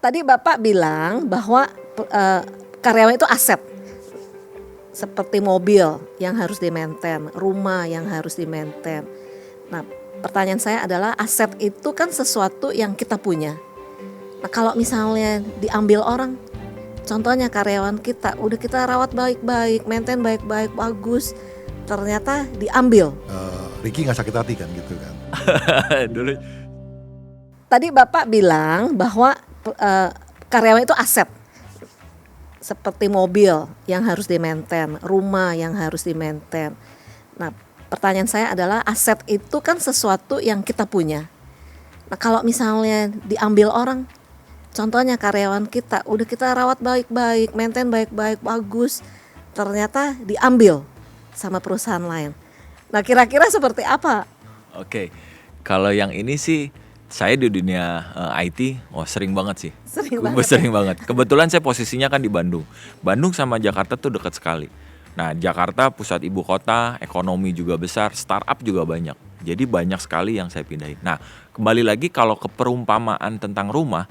Tadi Bapak bilang bahwa karyawan itu aset, seperti mobil yang harus di-maintain, rumah yang harus di-maintain. Nah, pertanyaan saya adalah aset itu kan sesuatu yang kita punya. Nah, kalau misalnya diambil orang, contohnya karyawan kita, udah kita rawat baik-baik, maintain baik-baik, bagus, ternyata diambil. Ricky nggak sakit hati kan gitu kan? Dulu Tadi Bapak bilang bahwa karyawan itu aset, seperti mobil yang harus di-maintain, rumah yang harus di-maintain. Nah, pertanyaan saya adalah aset itu kan sesuatu yang kita punya. Nah, kalau misalnya diambil orang, contohnya karyawan kita, udah kita rawat baik-baik, maintain baik-baik, bagus, ternyata diambil sama perusahaan lain. Nah, kira-kira seperti apa? Oke, kalau yang ini sih saya di dunia IT, sering banget sih. Sering banget. Kebetulan saya posisinya kan di Bandung. Bandung sama Jakarta tuh dekat sekali. Nah, Jakarta pusat ibu kota, ekonomi juga besar, startup juga banyak. Jadi banyak sekali yang saya pindahin. Nah, kembali lagi kalau ke perumpamaan tentang rumah,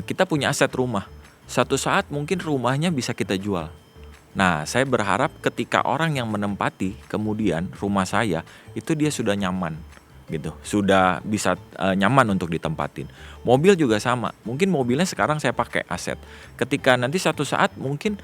kita punya aset rumah. Suatu saat mungkin rumahnya bisa kita jual. Nah, saya berharap ketika orang yang menempati kemudian rumah saya itu dia sudah nyaman gitu, sudah bisa nyaman untuk ditempatin. Mobil juga sama, mungkin mobilnya sekarang saya pakai aset. Ketika nanti satu saat mungkin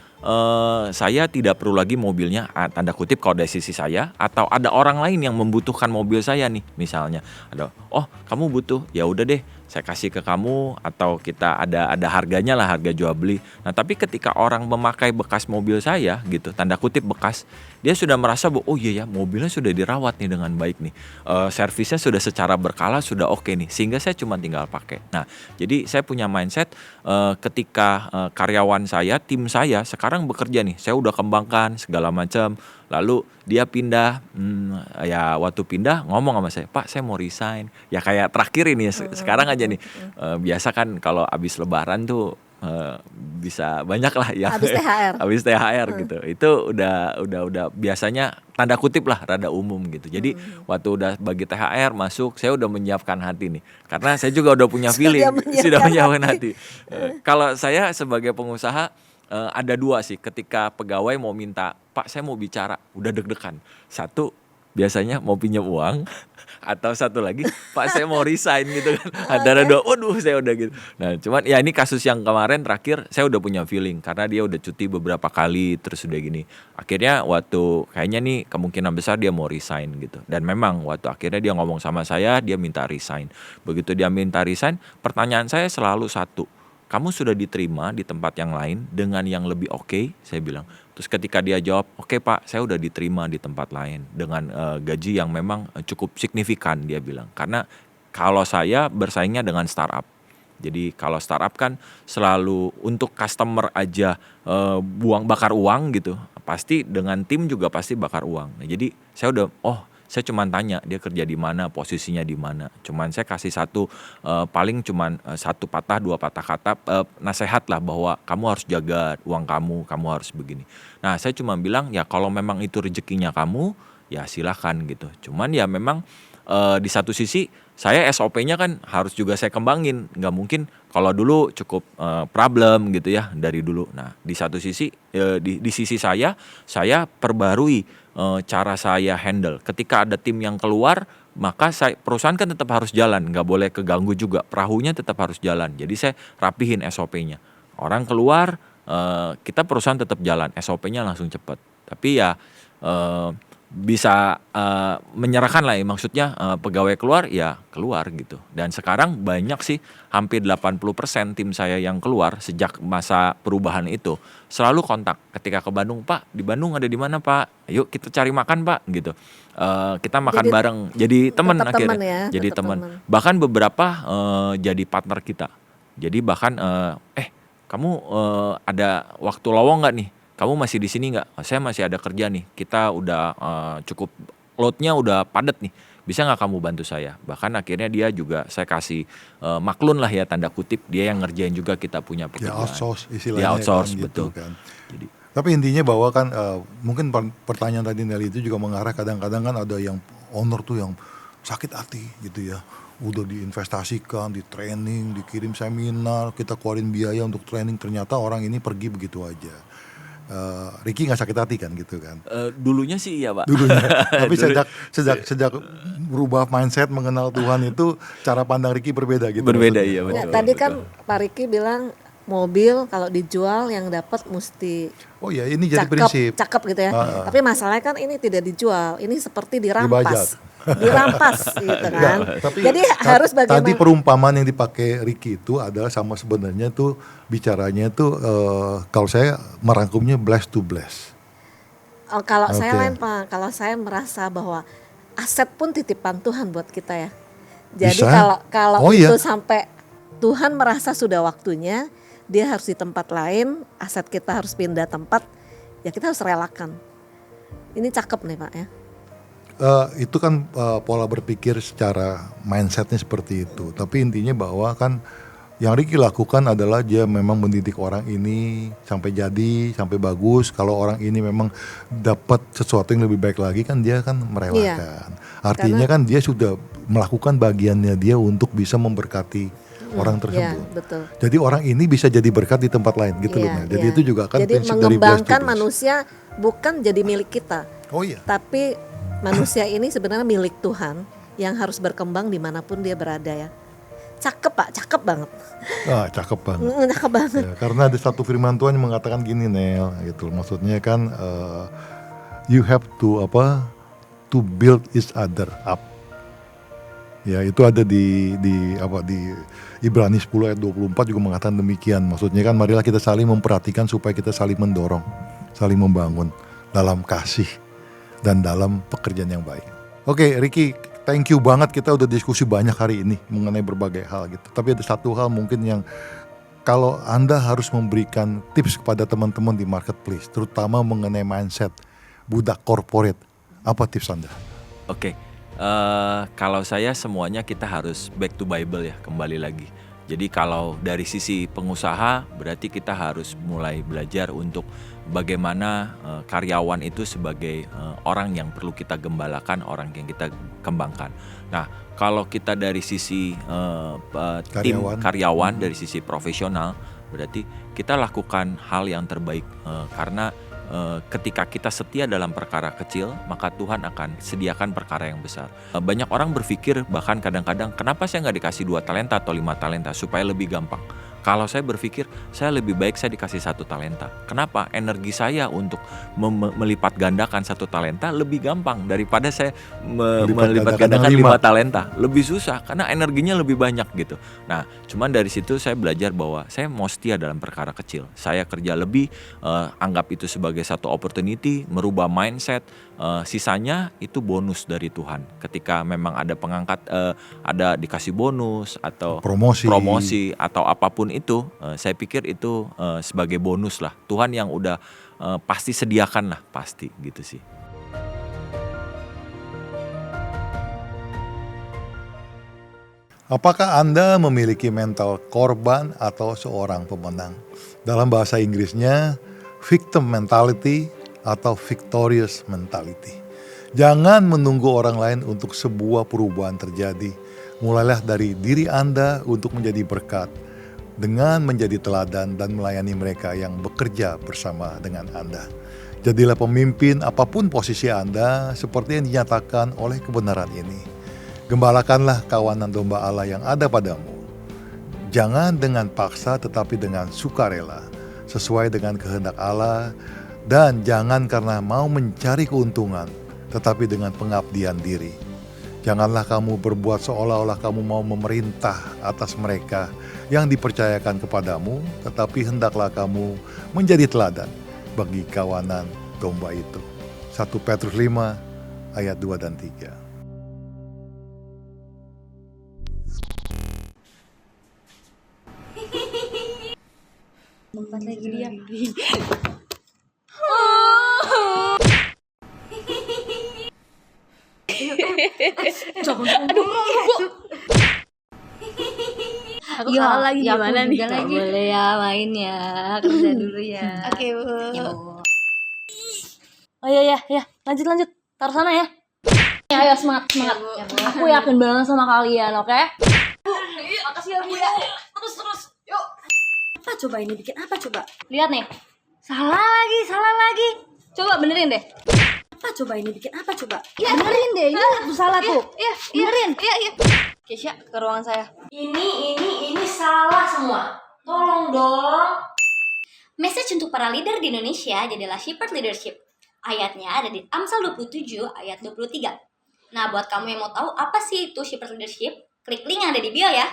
saya tidak perlu lagi mobilnya, tanda kutip kalau dari sisi saya, atau ada orang lain yang membutuhkan mobil saya nih, misalnya ada, oh kamu butuh, ya udah deh saya kasih ke kamu, atau kita ada harganya lah, harga jual beli. Nah, tapi ketika orang memakai bekas mobil saya gitu, tanda kutip bekas, dia sudah merasa bahwa oh iya ya, mobilnya sudah dirawat nih dengan baik nih, servisnya sudah secara berkala, sudah oke nih, sehingga saya cuma tinggal pakai. Nah, jadi saya punya mindset ketika karyawan saya, tim saya sekarang bekerja nih, saya udah kembangkan segala macam, lalu dia pindah, ya waktu pindah ngomong sama saya, Pak saya mau resign. Ya kayak terakhir ini sekarang aja nih, biasa kan kalau abis lebaran tuh bisa banyak lah ya, habis THR gitu. Itu udah biasanya tanda kutip lah rada umum gitu. Jadi waktu udah bagi THR masuk, saya udah menyiapkan hati nih, karena saya juga udah punya feeling, sudah menyiapkan hati. Kalau saya sebagai pengusaha, ada dua sih, ketika pegawai mau minta, Pak saya mau bicara, udah deg-degan. Satu, biasanya mau pinjam uang, atau satu lagi, Pak saya mau resign gitu kan. Antara dua, waduh saya udah gitu. Nah cuman ya ini kasus yang kemarin terakhir, saya udah punya feeling, karena dia udah cuti beberapa kali, terus udah gini. Akhirnya waktu, kayaknya nih kemungkinan besar dia mau resign gitu. Dan memang waktu akhirnya dia ngomong sama saya, dia minta resign. Begitu dia minta resign, pertanyaan saya selalu satu, kamu sudah diterima di tempat yang lain dengan yang lebih oke, saya bilang. Terus ketika dia jawab, oke Pak, saya udah diterima di tempat lain dengan gaji yang memang cukup signifikan, dia bilang. Karena kalau saya bersaingnya dengan startup. Jadi kalau startup kan selalu untuk customer aja bakar uang gitu. Pasti dengan tim juga pasti bakar uang. Nah, jadi saya udah, saya cuman tanya dia kerja di mana, posisinya di mana. Cuman saya kasih satu, paling cuman satu patah, dua patah kata, nasihat lah bahwa kamu harus jaga uang kamu harus begini. Nah saya cuma bilang ya kalau memang itu rezekinya kamu, ya silakan gitu. Cuman ya memang di satu sisi saya SOP-nya kan harus juga saya kembangin. Nggak mungkin kalau dulu cukup problem gitu ya dari dulu. Nah di satu sisi, di sisi saya perbarui cara saya handle. Ketika ada tim yang keluar, maka perusahaan kan tetap harus jalan, nggak boleh keganggu juga, perahunya tetap harus jalan. Jadi saya rapihin SOP-nya. Orang keluar, kita perusahaan tetap jalan, SOP-nya langsung cepat. Tapi ya bisa menyerahkan lah ya, maksudnya pegawai keluar ya keluar gitu. Dan sekarang banyak sih, hampir 80% tim saya yang keluar sejak masa perubahan itu selalu kontak ketika ke Bandung, Pak di Bandung ada di mana Pak, ayo kita cari makan Pak gitu. Kita makan bareng, jadi teman akhirnya, jadi teman. Bahkan beberapa jadi partner kita. Jadi bahkan kamu ada waktu lowong nggak nih? Kamu masih di sini nggak? Saya masih ada kerja nih. Kita udah cukup loadnya udah padat nih. Bisa nggak kamu bantu saya? Bahkan akhirnya dia juga saya kasih maklun lah ya tanda kutip, dia yang ngerjain juga kita punya pekerjaan. Dia outsource istilahnya. Dia outsource kan, betul. Gitu kan. Jadi, tapi intinya bahwa kan mungkin pertanyaan tadi Nelly itu juga mengarah kadang-kadang kan ada yang owner tuh yang sakit hati gitu ya. udah diinvestasikan, di training, dikirim seminar, kita keluarin biaya untuk training, ternyata orang ini pergi begitu aja. Ricky nggak sakit hati kan gitu kan? Dulunya sih iya Pak. Dulunya. Tapi sejak berubah mindset mengenal Tuhan itu cara pandang Ricky berbeda gitu. Berbeda maksudnya. iya betul. Ya, tadi betul. kan Pak Ricky bilang mobil kalau dijual yang dapat mesti Oh ya, ini jadi prinsip. cakep gitu ya. Tapi masalahnya kan ini tidak dijual, ini seperti Dibajak. dirampas gitu kan. Tapi Jadi harus bagaimana? tadi perumpamaan yang dipakai Ricky itu adalah sama sebenarnya tuh bicaranya tuh kalau saya merangkumnya bless to bless. Oh, kalau saya Oke. lain Pak, kalau saya merasa bahwa aset pun titipan Tuhan buat kita ya. Jadi Bisa. kalau Oh, itu iya. sampai Tuhan merasa sudah waktunya, dia harus di tempat lain, aset kita harus pindah tempat, ya kita harus relakan. Ini cakep nih Pak ya. Itu kan pola berpikir secara mindsetnya seperti itu. Tapi intinya bahwa kan yang Ricky lakukan adalah dia memang mendidik orang ini sampai jadi, sampai bagus. Kalau orang ini memang dapat sesuatu yang lebih baik lagi kan dia kan merelakan. Artinya kan dia sudah melakukan bagiannya dia untuk bisa memberkati orang Ya, tersebut. betul. Jadi orang ini bisa jadi berkat di tempat lain gitu loh. Iya, Mel. Jadi iya. itu juga kan jadi prinsip dari bless to mengembangkan bless. manusia bukan jadi milik kita, Oh iya. tapi manusia ini sebenarnya milik Tuhan yang harus berkembang dimanapun dia berada ya. Cakep Pak, cakep banget. Cakep banget. Cakep banget. Ya, karena ada satu firman Tuhan yang mengatakan gini Nel, gitu. Maksudnya kan you have to build each other up. Ya, itu ada di Ibrani 10 ayat 24 juga mengatakan demikian. Maksudnya kan marilah kita saling memperhatikan supaya kita saling mendorong, saling membangun dalam kasih dan dalam pekerjaan yang baik. Oke, Ricky, thank you banget, kita udah diskusi banyak hari ini mengenai berbagai hal gitu. Tapi ada satu hal mungkin yang kalau Anda harus memberikan tips kepada teman-teman di marketplace, terutama mengenai mindset budak corporate, apa tips Anda? Oke, kalau saya semuanya kita harus back to Bible ya, kembali lagi. Jadi kalau dari sisi pengusaha berarti kita harus mulai belajar untuk bagaimana karyawan itu sebagai orang yang perlu kita gembalakan, orang yang kita kembangkan. Nah, kalau kita dari sisi tim karyawan, dari sisi profesional, berarti kita lakukan hal yang terbaik karena ketika kita setia dalam perkara kecil, maka Tuhan akan sediakan perkara yang besar. Banyak orang berpikir bahkan kadang-kadang, kenapa saya nggak dikasih 2 talenta atau 5 talenta supaya lebih gampang. Kalau saya berpikir, saya lebih baik saya dikasih 1 talenta. Kenapa? Energi saya untuk melipat gandakan 1 talenta lebih gampang daripada saya melipat gandakan 5 talenta. Lebih susah karena energinya lebih banyak gitu. Nah, cuman dari situ saya belajar bahwa saya mau setia dalam perkara kecil. Saya kerja lebih, anggap itu sebagai satu opportunity, merubah mindset. Sisanya itu bonus dari Tuhan. Ketika memang ada pengangkat, ada dikasih bonus atau promosi atau apapun itu, saya pikir itu sebagai bonus lah. Tuhan yang udah pasti sediakan lah, pasti gitu sih. Apakah Anda memiliki mental korban atau seorang pemenang? Dalam bahasa Inggrisnya, victim mentality atau victorious mentality. Jangan menunggu orang lain untuk sebuah perubahan terjadi. Mulailah dari diri Anda untuk menjadi berkat dengan menjadi teladan dan melayani mereka yang bekerja bersama dengan Anda. Jadilah pemimpin apapun posisi Anda seperti yang dinyatakan oleh kebenaran ini. Gembalakanlah kawanan domba Allah yang ada padamu. Jangan dengan paksa tetapi dengan sukarela, sesuai dengan kehendak Allah, dan jangan karena mau mencari keuntungan, tetapi dengan pengabdian diri. Janganlah kamu berbuat seolah-olah kamu mau memerintah atas mereka yang dipercayakan kepadamu, tetapi hendaklah kamu menjadi teladan bagi kawanan domba itu. 1 Petrus 5 ayat 2 dan 3. Tempat lagi dia. Aduh, aku Iya, kalah lagi ya aku gimana nih? juga Nggak lagi. boleh ya main ya, kerja dulu ya. Oke, Bu. Ya, Bu. Oh iya ya, lanjut taruh sana ya. Ayo semangat, semangat. Aku yakin banget sama kalian, oke? Makasih ya Bu ya. Terus. Yuk. Apa coba ini bikin apa coba? Lihat nih. Salah lagi. Coba benerin deh. Apa coba ini bikin apa coba? Ya, benerin deh. Ini tuh salah tuh. Iya. Benerin. Iya. Kesya, ke ruangan saya. Ini salah semua. Tolong dong. Message untuk para leader di Indonesia jadilah Shepherd Leadership. Ayatnya ada di Amsal 27 ayat 23. Nah, buat kamu yang mau tahu apa sih itu Shepherd Leadership, klik link yang ada di bio ya.